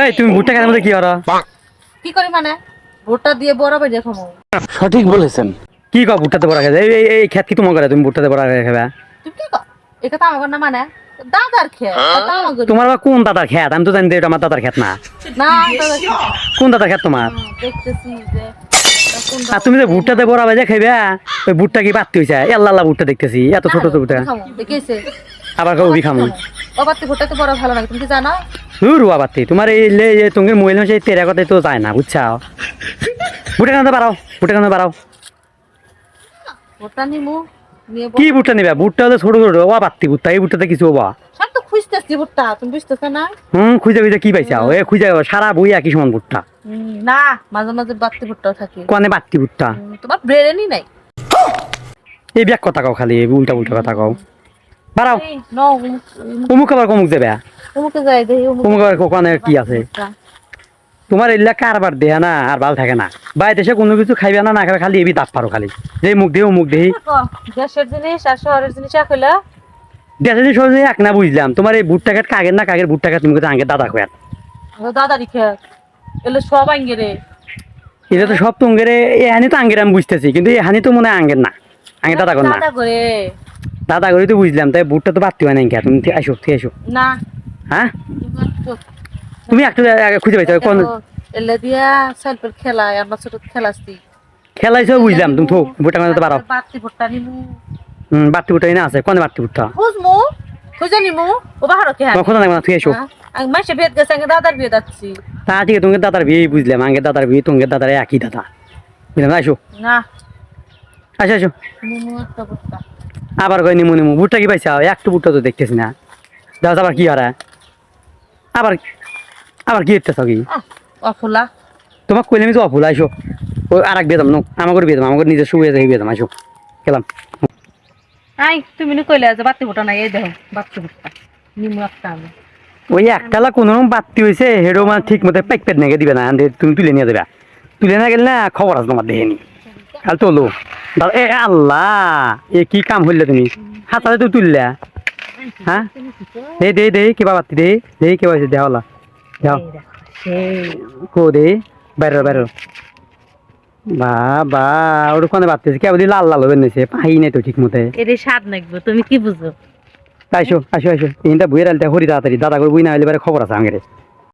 এই তুমি ভুট্টা খাওয়ার মধ্যে কি করো? কি করি মানে ভুট্টা দিয়ে বড় করে খামো। সঠিক বলেছেন। কি কও ভুট্টাতে বড়া খাবে? এই খেত কি তোমার করে? তুমি ভুট্টাতে বড়া খাবে? তুমি কি কর এটা তো আমার না মানে দাদার খেয়ে তোমার আবার কোন দাদার খেত? আমি তো জানি যে এটা আমার দাদার খেত না। না দাদার খেয়ে। কোন দাদার খেত তোমার? দেখতেছি যে আর তুমি যে ভুট্টাতে বড়া ভেজে খাইবে, ওই ভুট্টা কি বাত্তি হয়েছে? আল্লাহ ভুট্টা দেখতেছি, এত ছোট ছোট ভুট্টা। দেখেছে আবার কবি খামু ও বাত্তি ভুট্টা তো বড় ভালো লাগে তুমি কি জানো? রুয়া বাত্তি তোমার এই তোমার মহিলা সেই তেরা কথাই তো যায় না, বুঝছাও? ভুট্টা কানতে পারাও, ভুট্টা কানতে পারাও। ভুট্টা নিমু নিয়ে কি ভুট্টা নিবে? ভুট্টা হলে ছোট ছোট ও বাত্তি ভুট্টা, এই ভুট্টাতে কিছু হবা। সব তো খুঁজতেছি ভুট্টা তুমি বুঝতেছ না? খুঁজে খুঁজে কি পাইছাও? এ খুঁজে সারা বই একই সমান ভুট্টা। না মাঝে মাঝে বাত্তি ভুট্টাও থাকে। কোনে বাত্তি ভুট্টা? তোমার ব্রেনই নাই। এই ব্যাক কথা কও, খালি উল্টা উল্টা কথা কও। বাড়াও। এই নো অমুক আবার কমুক যাবে? অমুকে যাই দেখি অমুক আবার কোনে কি আছে? তোমার এগুলা কারবার দেয়া না আর ভাল থাকে না। বাইরে এসে কোনো কিছু খাইবে না, না খাবে, খালি এবি তাপ পারো খালি। যে মুখ দেহি মুখ দেহি গ্যাসের জিনিস আর শহরের জিনিস এক হইলে দেশে সহজে এক না বুঝলাম। তোমার এই ভুট্টা খেত কাগের না কাগের ভুট্টা খেত তুমি কোথায় আগে দাদা খেত? দাদারি খেত এলে সব আঙ্গে রে। এটা তো সব তুঙ্গের এহানি তো আঙ্গের আমি বুঝতেছি, কিন্তু এহানি তো মনে হয় আঙ্গের না, আঙ্গে দাদা কর না। দাদা করে দাদা করে তো বুঝলাম, তাই ভুট্টা তো বাড়তি হয় না। তুমি আসো ঠিক আসো। না হ্যাঁ তুমি একটু খুঁজে পাইছো কোন এলে দিয়া সেলফের খেলায় আমরা ছোট খেলাছি খেলাইছো বুঝলাম। তুমি তো ভুট্টা কানতে পারো। বাত্তি ভুট্টা নিমু বাড়তি ভুট্টা না আছে কোনে বাড়তি ভুট্টা? খুঁজমু খুঁজে নিমু ও বাহার কে তোমার খোঁজা লাগবে না, তুই এসো। আমি মাসে ভেদ গেছে আগে দাদার বিয়ে যাচ্ছি। তা ঠিক আছে, তোমার দাদার বিয়ে বুঝলাম, আগে দাদার বিয়ে তোমার দাদার একই দাদা বুঝলাম। আসো না আসো আসো। নিমু একটা ভুট্টা আবার কই নিমু নিমু ভুট্টা কি পাইছা? একটু ভুট্টা তো দেখতেছি না। দাদা আবার কি হারা? আবার আবার কি দেখতেছ কি? অফুলা তোমার কইলে আমি তো অফুল। আইসো ওই আর এক বিয়ে দাম নো, আমাকে বিয়ে দাম, আমাকে নিজে শুয়ে যাই বিয়ে দাম। আইসো গেলাম। আই তুমি নি কইলে যে বাত্তি ভুট্টা নাই এই দেখো বাত্তি ভুট্টা নিমু একটা আমি ওই একটালা কোনো রকম বাড়তি হয়েছে, হেডো মানে ঠিক মতো প্যাক প্যাক নেগে দিবে না, তুমি তুলে নিয়ে যাবে। তুলে না গেলে না খবর আছে তোমার দেহেনি। কাল তোলো এ আল্লাহ, এ কি কাম হইলে তুমি হাতাতে তো তুললে? হ্যাঁ দে দে দে কিবা বাতি দে দে কিবা হয়েছে দেওয়ালা যাও কো দে বাইর বাইর। বা বা ওর কোনে বাড়তেছে কে বলি লাল লাল হবে নিছে পাই নাই তো ঠিক মতে। এর স্বাদ নাকবো তুমি কি বুঝো? আইসো আসো আসো তিনটা বইয়ের আলতে হরি তাড়াতাড়ি দাদা করে বই না হইলে খবর আছে আঙেরে।